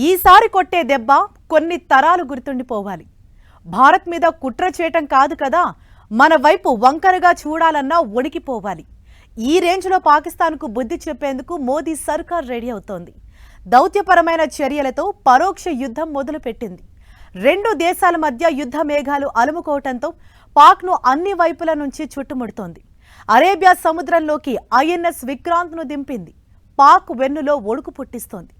ఈసారి కొట్టే దెబ్బ కొన్ని తరాలు గుర్తుండిపోవాలి. భారత్ మీద కుట్ర చేయటం కాదు కదా, మన వైపు వంకరగా చూడాలన్నా వణికిపోవాలి. ఈ రేంజ్లో పాకిస్తాన్కు బుద్ధి చెప్పేందుకు మోదీ సర్కార్ రెడీ అవుతోంది. దౌత్యపరమైన చర్యలతో పరోక్ష యుద్ధం మొదలుపెట్టింది. రెండు దేశాల మధ్య యుద్ధ మేఘాలు అలుముకోవటంతో పాక్ను అన్ని వైపుల నుంచి చుట్టుముడుతోంది. అరేబియా సముద్రంలోకి ఐఎన్ఎస్ విక్రాంత్ను దింపింది. పాక్ వెన్నులో ఒడుకు పుట్టిస్తోంది.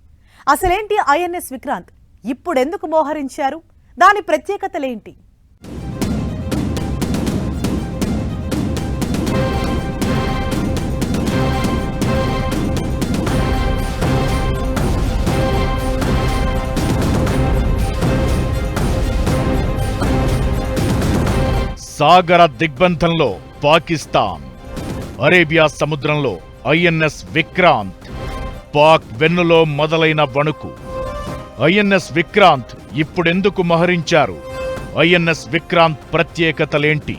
అసలేంటి ఐఎన్ఎస్ విక్రాంత్? ఇప్పుడెందుకు మోహరించారు? దాని ప్రత్యేకతలేంటి? సాగర దిగ్బంధంలో పాకిస్తాన్, అరేబియా సముద్రంలో ఐఎన్ఎస్ విక్రాంత్, పాక్ వెన్నులో మొదలైన వణుకు. ఐఎన్ఎస్ విక్రాంత్ ఇప్పుడెందుకు మోహరించారు? ఐఎన్ఎస్ విక్రాంత్ ప్రత్యేకతలేంటి?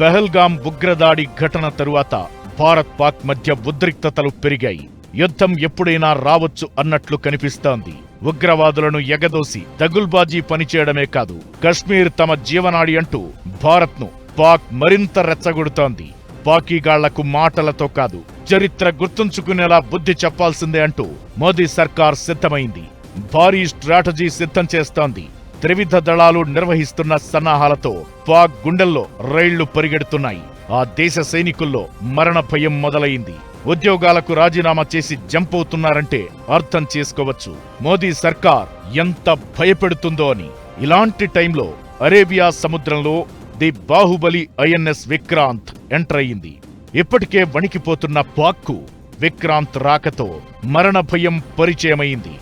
పహల్గాం ఉగ్రదాడి ఘటన తరువాత భారత్ పాక్ మధ్య ఉద్రిక్తతలు పెరిగాయి. యుద్ధం ఎప్పుడైనా రావచ్చు అన్నట్లు కనిపిస్తోంది. ఉగ్రవాదులను ఎగదోసి దగుల్బాజీ పనిచేయడమే కాదు, కశ్మీర్ తమ జీవనాడి అంటూ భారత్ను పాక్ మరింత రెచ్చగొడుతోంది. పాకీగాళ్లకు మాటలతో కాదు, చరిత్ర గుర్తుంచుకునేలా బుద్ధి చెప్పాల్సిందే అంటూ మోదీ సర్కార్ సిద్ధమైంది. భారీ స్ట్రాటజీ సిద్ధం చేస్తోంది. త్రివిధ దళాలు నిర్వహిస్తున్న సన్నాహాలతో పాక్ గుండెల్లో రైళ్లు పరిగెడుతున్నాయి. ఆ దేశ సైనికుల్లో మరణ భయం మొదలైంది. ఉద్యోగాలకు రాజీనామా చేసి జంప్ అవుతున్నారంటే అర్థం చేసుకోవచ్చు మోదీ సర్కార్ ఎంత భయపెడుతుందో అని. ఇలాంటి టైంలో అరేబియా సముద్రంలో the Baahubali INS Vikrant enter అయింది. ఇప్పటికే వణికిపోతున్న పాక్కు విక్రాంత్ రాకతో మరణ భయం పరిచయమైంది.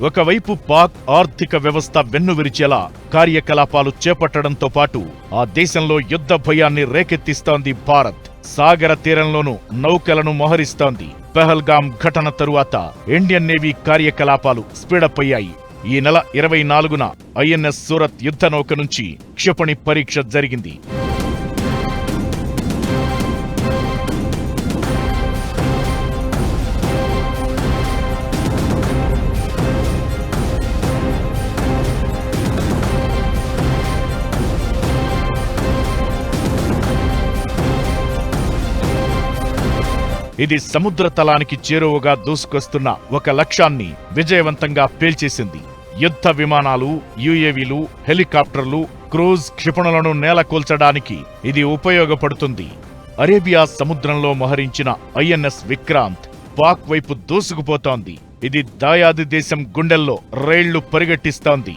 ఒకవైపు పాక్ ఆర్థిక వ్యవస్థ వెన్నువిరిచేలా కార్యకలాపాలు చేపట్టడంతో పాటు ఆ దేశంలో యుద్ధ భయాన్ని రేకెత్తిస్తోంది భారత్. సాగర తీరంలోనూ నౌకలను మోహరిస్తోంది. పహల్గాం ఘటన తరువాత ఇండియన్ నేవీ కార్యకలాపాలు స్పీడప్ అయ్యాయి. ఈ నెల 24న ఐఎన్ఎస్ సూరత్ యుద్ధ నౌక నుంచి క్షిపణి పరీక్ష జరిగింది. ఇది సముద్ర తలానికి చేరువగా దూసుకొస్తున్న ఒక లక్ష్యాన్ని విజయవంతంగా పేల్చేసింది. యుద్ధ విమానాలు, యుఏవీలు, హెలికాప్టర్లు, క్రూజ్ క్షిపణులను నేలకూల్చడానికి ఇది ఉపయోగపడుతుంది. అరేబియా సముద్రంలో మోహరించిన ఐఎన్ఎస్ విక్రాంత్ పాక్ వైపు దూసుకుపోతోంది. ఇది దాయాది దేశం గుండెల్లో రైళ్లు పరిగెట్టిస్తోంది.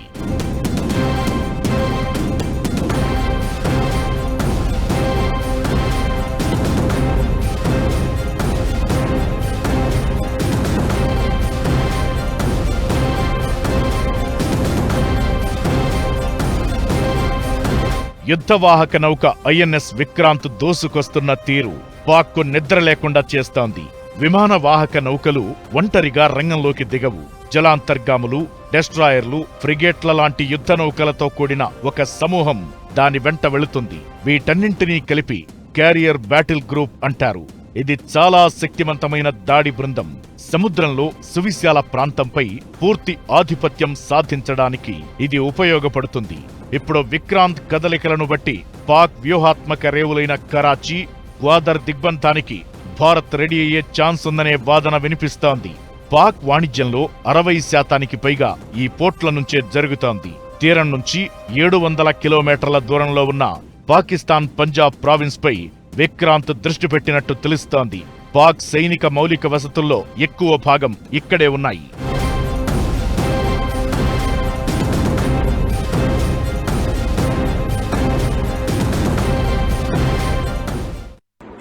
యుద్ధవాహక నౌక ఐఎన్ఎస్ విక్రాంత్ దూసుకొస్తున్న తీరు పాక్కు నిద్ర లేకుండా చేస్తోంది. విమాన వాహక నౌకలు ఒంటరిగా రంగంలోకి దిగవు. జలాంతర్గాములు, డెస్ట్రాయర్లు, ఫ్రిగేట్ల లాంటి యుద్ధ నౌకలతో కూడిన ఒక సమూహం దాని వెంట వెళుతుంది. వీటన్నింటినీ కలిపి క్యారియర్ బ్యాటిల్ గ్రూప్ అంటారు. ఇది చాలా శక్తివంతమైన దాడి బృందం. సముద్రంలో సువిశాల ప్రాంతంపై పూర్తి ఆధిపత్యం సాధించడానికి ఇది ఉపయోగపడుతుంది. ఇప్పుడు విక్రాంత్ కదలికలను బట్టి పాక్ వ్యూహాత్మక రేవులైన కరాచీ, గ్వాదర్ దిగ్బంధానికి భారత్ రెడీ అయ్యే ఛాన్స్ ఉందనే వాదన వినిపిస్తోంది. పాక్ వాణిజ్యంలో 60% పైగా ఈ పోర్ట్ల నుంచే జరుగుతోంది. తీరం నుంచి 700 కిలోమీటర్ల దూరంలో ఉన్న పాకిస్తాన్ పంజాబ్ ప్రావిన్స్ పై విక్రాంత్ దృష్టి పెట్టినట్టు తెలుస్తోంది. పాక్ సైనిక మౌలిక వసతుల్లో ఎక్కువ భాగం ఇక్కడే ఉన్నాయి.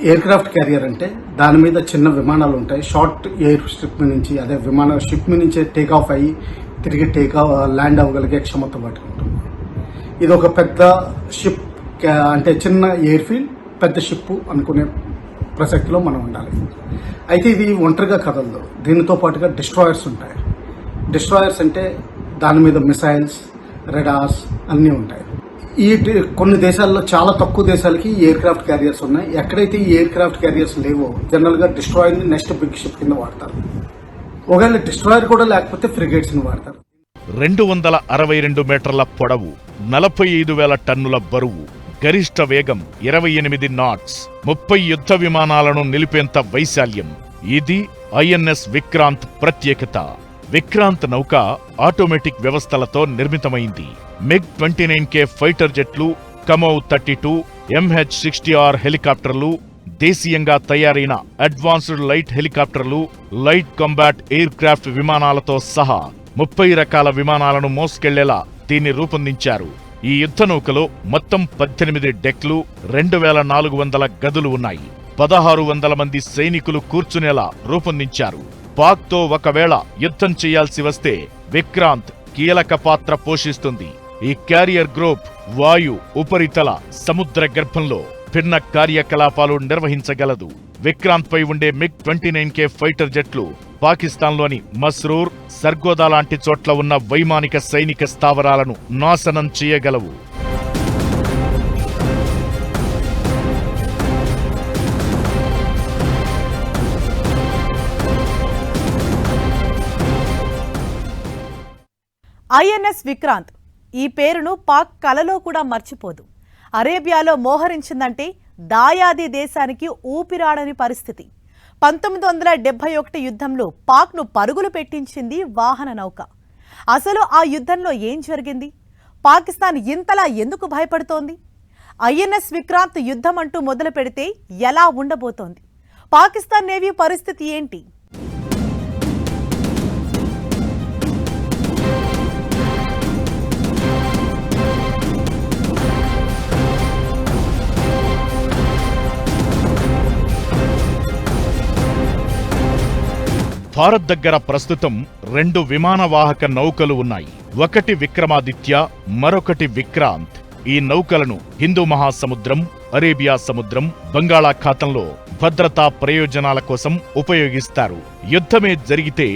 ఎయిర్ క్రాఫ్ట్ క్యారియర్ అంటే దాని మీద చిన్న విమానాలు ఉంటాయి. షార్ట్ ఎయిర్ షిప్ నుంచి, అదే విమాన షిప్ నుంచే టేక్ ఆఫ్ అయ్యి తిరిగి ల్యాండ్ అవ్వగలిగే క్షమత వాటికి ఉంటుంది. ఇది ఒక పెద్ద షిప్ అంటే చిన్న ఎయిర్ ఫీల్డ్, పెద్ద షిప్ అనుకునే ప్రసక్తిలో మనం ఉండాలి. అయితే ఇది ఒంటరిగా కదలదు. దీనితో పాటుగా డిస్ట్రాయర్స్ ఉంటాయి. డిస్ట్రాయర్స్ అంటే దాని మీద మిసైల్స్, రెడార్స్ అన్నీ ఉంటాయి. కొన్ని దేశాల్లో చాలా తక్కువ దేశాలకి ఈ ఎయిర్ క్రాఫ్ట్ క్యారియర్స్ ఉన్నాయి. ఎక్కడైతే ఈ ఎయిర్ క్రాఫ్ట్ క్యారియర్స్ లేవో జనరల్ గా డిస్ట్రాయర్ ని నెక్స్ట్ బిగ్ షిప్ కింద వాడతారు. ఒకవేళ డిస్ట్రాయర్ కూడా లేకపోతే ఫ్రిగేట్స్ ని వాడతారు. 262 మీటర్ల పొడవు, 45,000 టన్నుల బరువు, గరిష్ట వేగం 28 నాట్స్, 30 యుద్ధ విమానాలను నిలిపేంత వైశాల్యం. ఇది ఐఎన్ఎస్ విక్రాంత్ ప్రత్యేకత. విక్రాంత్ నౌక ఆటోమేటిక్ వ్యవస్థలతో నిర్మితమైంది. MiG-29K ఫైటర్ జెట్లు, కమోవ్ 32, MH-60R హెలికాప్టర్లు, దేశీయంగా తయారైన అడ్వాన్స్డ్ లైట్ హెలికాప్టర్లు, లైట్ కాంబాట్ ఎయిర్ క్రాఫ్ట్ విమానాలతో సహా 30 రకాల విమానాలను మోసుకెళ్లేలా దీన్ని రూపొందించారు. ఈ యుద్ధ నౌకలో మొత్తం 18 డెక్లు, 2,400 గదులు ఉన్నాయి. 1,600 మంది సైనికులు కూర్చునేలా రూపొందించారు. పాక్తో ఒకవేళ యుద్ధం చేయాల్సి వస్తే విక్రాంత్ కీలక పాత్ర పోషిస్తుంది. ఈ క్యారియర్ గ్రూప్ వాయు, ఉపరితల, సముద్ర గర్భంలో భిన్న కార్యకలాపాలు నిర్వహించగలదు. విక్రాంత్ పై ఉండే MiG-29K ఫైటర్ జెట్లు పాకిస్తాన్లోని మస్రూర్, సర్గోదా లాంటి చోట్ల ఉన్న వైమానిక సైనిక స్థావరాలను నాశనం చేయగలవు. ఐఎన్ఎస్ విక్రాంత్ ఈ పేరును పాక్ కలలో కూడా మర్చిపోదు. అరేబియాలో మోహరించిందంటే దాయాది దేశానికి ఊపిరాడని పరిస్థితి. 1971 యుద్ధంలో పాక్ను పరుగులు పెట్టించింది వాహన నౌక. అసలు ఆ యుద్ధంలో ఏం జరిగింది? పాకిస్తాన్ ఇంతలా ఎందుకు భయపడుతోంది? ఐఎన్ఎస్ విక్రాంత్ యుద్ధం అంటూ మొదలు పెడితే ఎలా ఉండబోతోంది? పాకిస్తాన్ నేవీ పరిస్థితి ఏంటి? భారత్ దగ్గర ప్రస్తుతం 2 విమానవాహక నౌకలు ఉన్నాయి. ఒకటి విక్రమాదిత్య, మరొకటి విక్రాంత్. ఈ నౌకలను హిందూ మహాసముద్రం, అరేబియా సముద్రం, బంగాళాఖాతంలో భద్రతా ప్రయోజనాల కోసం ఉపయోగిస్తారు. యుద్ధమే జరిగితే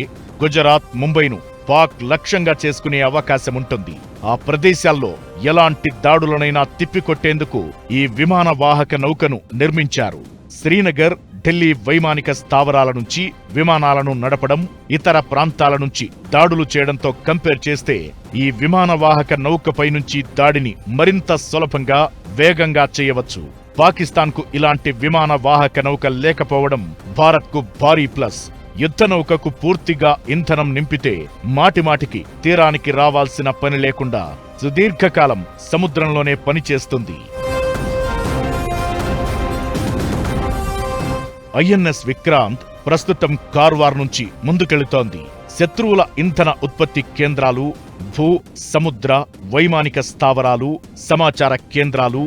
గుజరాత్, ముంబైను పాక్ లక్ష్యంగా చేసుకునే అవకాశముంటుంది. ఆ ప్రదేశాల్లో ఎలాంటి దాడులనైనా తిప్పికొట్టేందుకు ఈ విమానవాహక నౌకను నిర్మించారు. శ్రీనగర్, ఢిల్లీ వైమానిక స్థావరాల నుంచి విమానాలను నడపడం, ఇతర ప్రాంతాల నుంచి దాడులు చేయడంతో కంపేర్ చేస్తే ఈ విమానవాహక నౌకపై నుంచి దాడిని మరింత సులభంగా, వేగంగా చేయవచ్చు. పాకిస్తాన్కు ఇలాంటి విమానవాహక నౌక లేకపోవడం భారత్కు భారీ ప్లస్. యుద్ధ నౌకకు పూర్తిగా ఇంధనం నింపితే మాటిమాటికి తీరానికి రావాల్సిన పని లేకుండా సుదీర్ఘకాలం సముద్రంలోనే పనిచేస్తుంది. ఐఎన్ఎస్ విక్రాంత్ ప్రస్తుతం కార్వార్ నుంచి ముందుకెళుతోంది. శత్రువుల ఇంధన ఉత్పత్తి కేంద్రాలు, భూ, సముద్ర, వైమానిక స్థావరాలు, సమాచార కేంద్రాలు,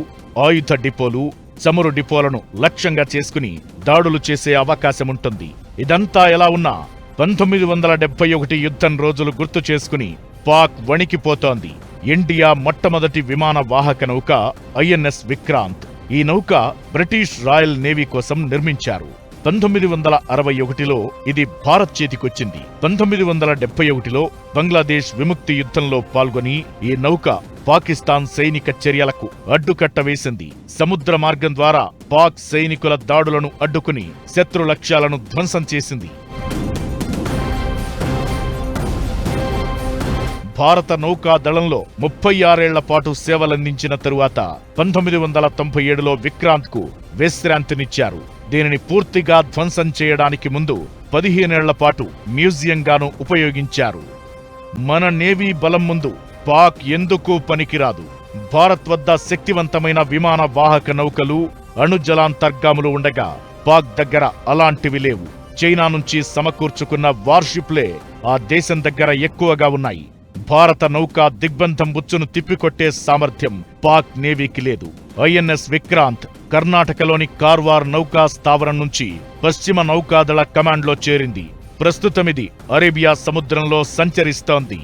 ఆయుధ డిపోలు, చమురు డిపోలను లక్ష్యంగా చేసుకుని దాడులు చేసే అవకాశముంటుంది. ఇదంతా ఎలా ఉన్నా 1971 యుద్ధం రోజులు గుర్తు చేసుకుని పాక్ వణికిపోతోంది. ఇండియా మొట్టమొదటి విమాన వాహక నౌక ఐఎన్ఎస్ విక్రాంత్. ఈ నౌక బ్రిటిష్ రాయల్ నేవీ కోసం నిర్మించారు. 1961లో ఇది భారత్ చేతికొచ్చింది. 1971లో బంగ్లాదేశ్ విముక్తి యుద్ధంలో పాల్గొని ఈ నౌక పాకిస్తాన్ సైనిక చర్యలకు అడ్డుకట్ట వేసింది. సముద్ర మార్గం ద్వారా పాక్ సైనికుల దాడులను అడ్డుకుని శత్రు లక్ష్యాలను ధ్వంసం చేసింది. భారత నౌకా దళంలో 36 ఏళ్ల పాటు సేవలందించిన తరువాత 1997లో విక్రాంత్కు విశ్రాంతినిచ్చారు. దీనిని పూర్తిగా ధ్వంసం చేయడానికి ముందు 15 ఏళ్ల పాటు మ్యూజియంగాను ఉపయోగించారు. మన నేవీ బలం ముందు పాక్ ఎందుకు పనికిరాదు. భారత్ వద్ద శక్తివంతమైన విమాన వాహక నౌకలు, అణుజలాంతర్గాములు ఉండగా పాక్ దగ్గర అలాంటివి లేవు. చైనా నుంచి సమకూర్చుకున్న వార్షిప్లే ఆ దేశం దగ్గర ఎక్కువగా ఉన్నాయి. భారత నౌకా దిగ్బంధం బుచ్చును తిప్పికొట్టే సామర్థ్యం పాక్ నేవీకి లేదు. ఐఎన్ఎస్ విక్రాంత్ కర్ణాటకలోని కార్వార్ నౌకా స్థావరం నుంచి పశ్చిమ నౌకాదళ కమాండ్లో చేరింది. ప్రస్తుతమిది అరేబియా సముద్రంలో సంచరిస్తోంది.